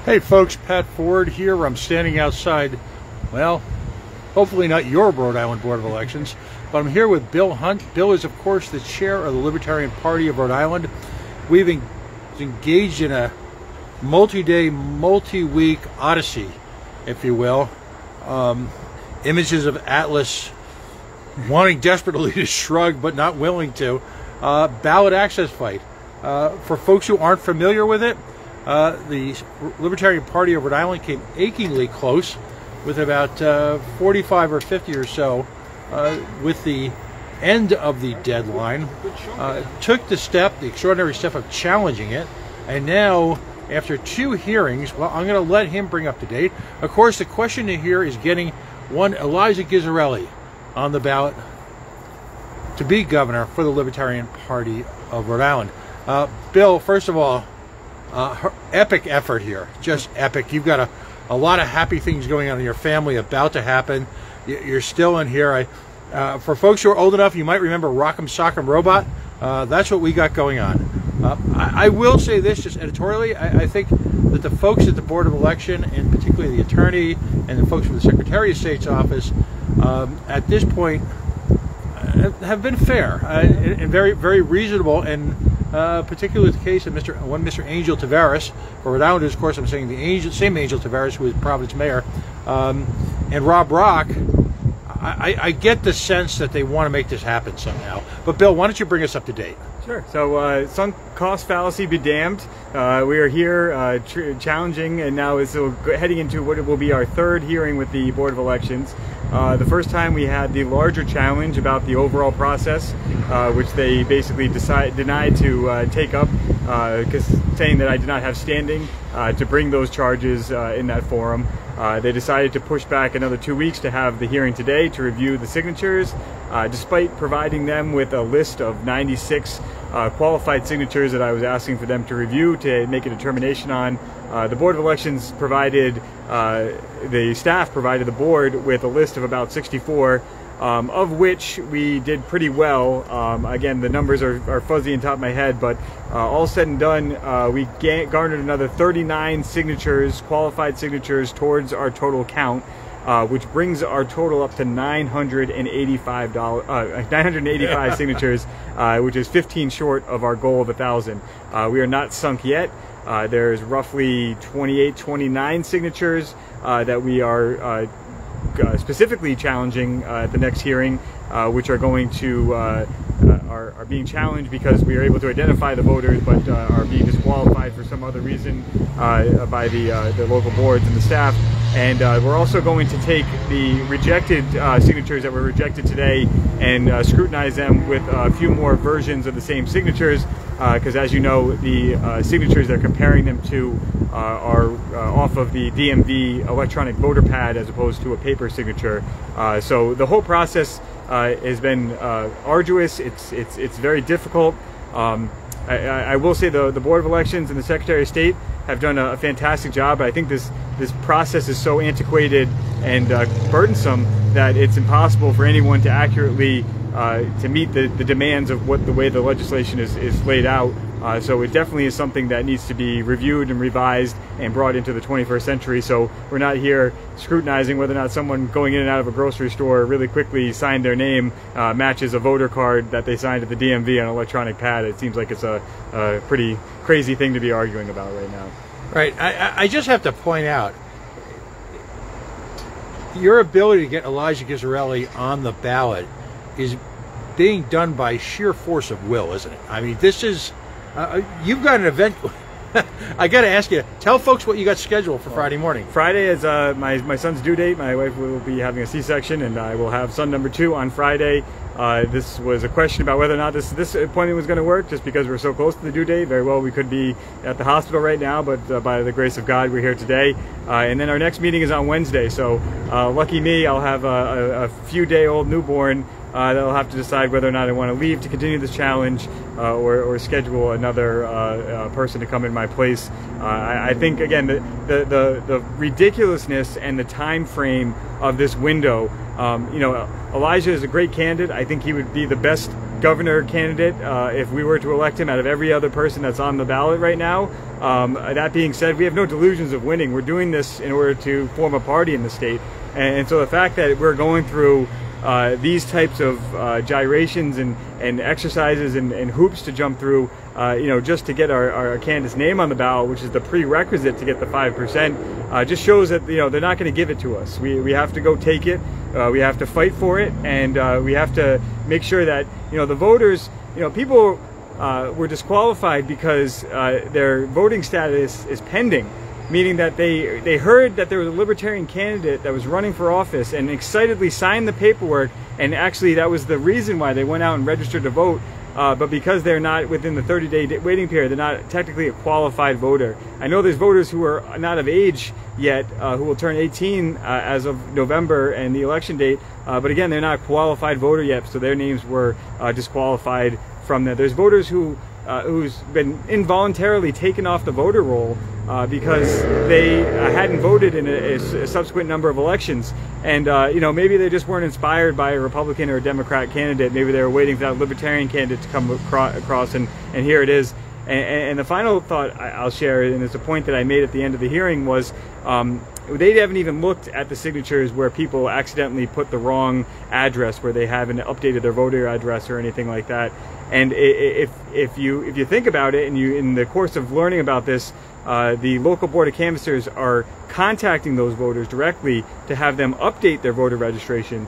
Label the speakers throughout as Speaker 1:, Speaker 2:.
Speaker 1: Hey folks, Pat Ford here. I'm standing outside, well, hopefully not your Rhode Island Board of Elections, but I'm here with Bill Hunt. Bill is, of course, the chair of the Libertarian Party of Rhode Island. We've engaged in a multi-day, multi-week odyssey, if you will. Images of Atlas wanting desperately to shrug, but not willing to. Ballot access fight. For folks who aren't familiar with it, the Libertarian Party of Rhode Island came achingly close with about 45 or 50 or so with the end of the deadline, took the extraordinary step of challenging it, and now after 2 hearings, well, I'm going to let him bring up to date. Of course, the question here is getting one Elijah Gubernatorial on the ballot to be governor for the Libertarian Party of Rhode Island. Bill, first of all, epic effort here, just epic. You've got a lot of happy things going on in your family about to happen. You're still in here. For folks who are old enough, you might remember Rock'em Sock'em Robot. That's what we got going on. I will say this just editorially. I think that the folks at the Board of Election, and particularly the attorney and the folks from the Secretary of State's office, at this point have been fair and very, very reasonable, and particularly the case of Mr. Angel Tavares. For Rhode Islanders, of course, I'm saying the same Angel Tavares who is Providence mayor, and Rob Rock. I get the sense that they want to make this happen somehow. But Bill, why don't you bring us up to date?
Speaker 2: Sure. So sunk cost fallacy be damned. We are here challenging, and now heading into what will be our 3rd hearing with the Board of Elections. The first time we had the larger challenge about the overall process, which they basically denied to take up, saying that I did not have standing to bring those charges in that forum. They decided to push back another 2 weeks to have the hearing today to review the signatures, despite providing them with a list of 96 qualified signatures that I was asking for them to review to make a determination on. The Board of Elections provided, the staff provided the board with a list of about 64, of which we did pretty well. Again, the numbers are fuzzy on top of my head, but all said and done, we garnered another 39 signatures, qualified signatures, towards our total count, which brings our total up to 985 signatures, which is 15 short of our goal of 1,000. We are not sunk yet. There's roughly 29 signatures that we are specifically challenging at the next hearing, which are going to are being challenged because we are able to identify the voters, but are being disqualified for some other reason by the local boards and the staff. And we're also going to take the rejected signatures that were rejected today and scrutinize them with a few more versions of the same signatures, because as you know, the signatures they're comparing them to are off of the DMV electronic voter pad as opposed to a paper signature. So the whole process has been arduous. It's very difficult. I will say the Board of Elections and the Secretary of State have done a fantastic job. I think this process is so antiquated and burdensome that it's impossible for anyone to accurately to meet the demands of the way the legislation is laid out. So it definitely is something that needs to be reviewed and revised and brought into the 21st century. So we're not here scrutinizing whether or not someone going in and out of a grocery store really quickly signed their name matches a voter card that they signed at the DMV on an electronic pad. It seems like it's a pretty crazy thing to be arguing about right now.
Speaker 1: Right. I just have to point out, your ability to get Elijah Gubernatorial on the ballot is being done by sheer force of will, isn't it? I mean, this is... you've got an event. I got to ask you, tell folks what you got scheduled for Friday morning.
Speaker 2: Friday is my son's due date. My wife will be having a C-section, and I will have son number 2 on Friday. This was a question about whether or not this appointment was going to work, just because we're so close to the due date. Very well, we could be at the hospital right now, but by the grace of God, we're here today. And then our next meeting is on Wednesday. So lucky me, I'll have a few-day-old newborn that'll have to decide whether or not I want to leave to continue this challenge or schedule another person to come in my place. I think, again, the ridiculousness and the time frame of this window, you know, Elijah is a great candidate. I think he would be the best governor candidate if we were to elect him out of every other person that's on the ballot right now. That being said, we have no delusions of winning. We're doing this in order to form a party in the state. And so the fact that we're going through these types of gyrations and exercises and hoops to jump through, just to get our candidate's name on the ballot, which is the prerequisite to get the 5%, just shows that they're not going to give it to us. We have to go take it. We have to fight for it, and we have to make sure that the voters, people were disqualified because their voting status is pending. Meaning that they heard that there was a Libertarian candidate that was running for office and excitedly signed the paperwork, and actually that was the reason why they went out and registered to vote, but because they're not within the 30-day waiting period, they're not technically a qualified voter. I know there's voters who are not of age yet, who will turn 18 as of November and the election date, but again, they're not a qualified voter yet, so their names were disqualified from that. There's voters who's been involuntarily taken off the voter roll because they hadn't voted in a subsequent number of elections, and maybe they just weren't inspired by a Republican or a Democrat candidate. Maybe they were waiting for that Libertarian candidate to come across, and here it is. And the final thought I'll share, and it's a point that I made at the end of the hearing, was they haven't even looked at the signatures where people accidentally put the wrong address, where they haven't updated their voter address or anything like that. And if you think about it, and in the course of learning about this, the local board of canvassers are contacting those voters directly to have them update their voter registration.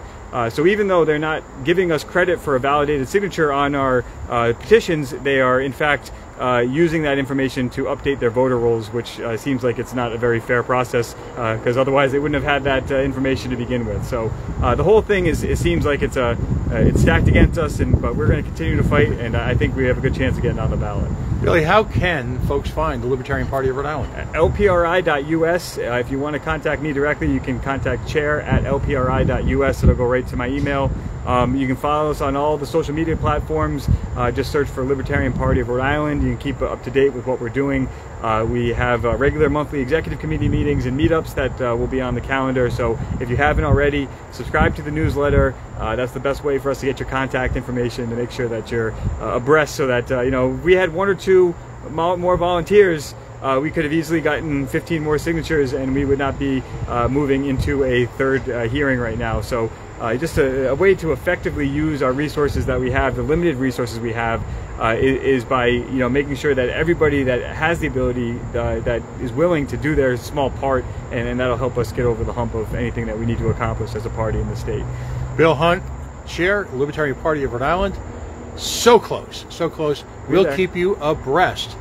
Speaker 2: So even though they're not giving us credit for a validated signature on our petitions, they are in fact using that information to update their voter rolls, which seems like it's not a very fair process, because otherwise they wouldn't have had that information to begin with. So the whole thing it seems like it's stacked against us, but we're going to continue to fight, and I think we have a good chance of getting on the ballot.
Speaker 1: Billy, how can folks find the Libertarian Party of Rhode Island?
Speaker 2: LPRI.us. If you want to contact me directly, you can contact chair@LPRI.us. It'll go right to my email. You can follow us on all the social media platforms. Just search for Libertarian Party of Rhode Island. You can keep up to date with what we're doing. We have regular monthly executive committee meetings and meetups that will be on the calendar. So if you haven't already, subscribe to the newsletter. That's the best way for us to get your contact information, to make sure that you're abreast, so that if we had 1 or 2 more volunteers, we could have easily gotten 15 more signatures, and we would not be moving into a third hearing right now. So just a way to effectively use our resources that we have, the limited resources we have, is by making sure that everybody that has the ability, that is willing to do their small part, and that'll help us get over the hump of anything that we need to accomplish as a party in the state.
Speaker 1: Bill Hunt, Chair, Libertarian Party of Rhode Island. So close, so close. We'll keep you abreast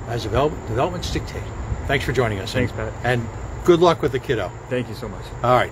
Speaker 1: as developments dictate. Thanks for joining us.
Speaker 2: Thanks, Pat.
Speaker 1: And good luck with the kiddo.
Speaker 2: Thank you so much.
Speaker 1: All right.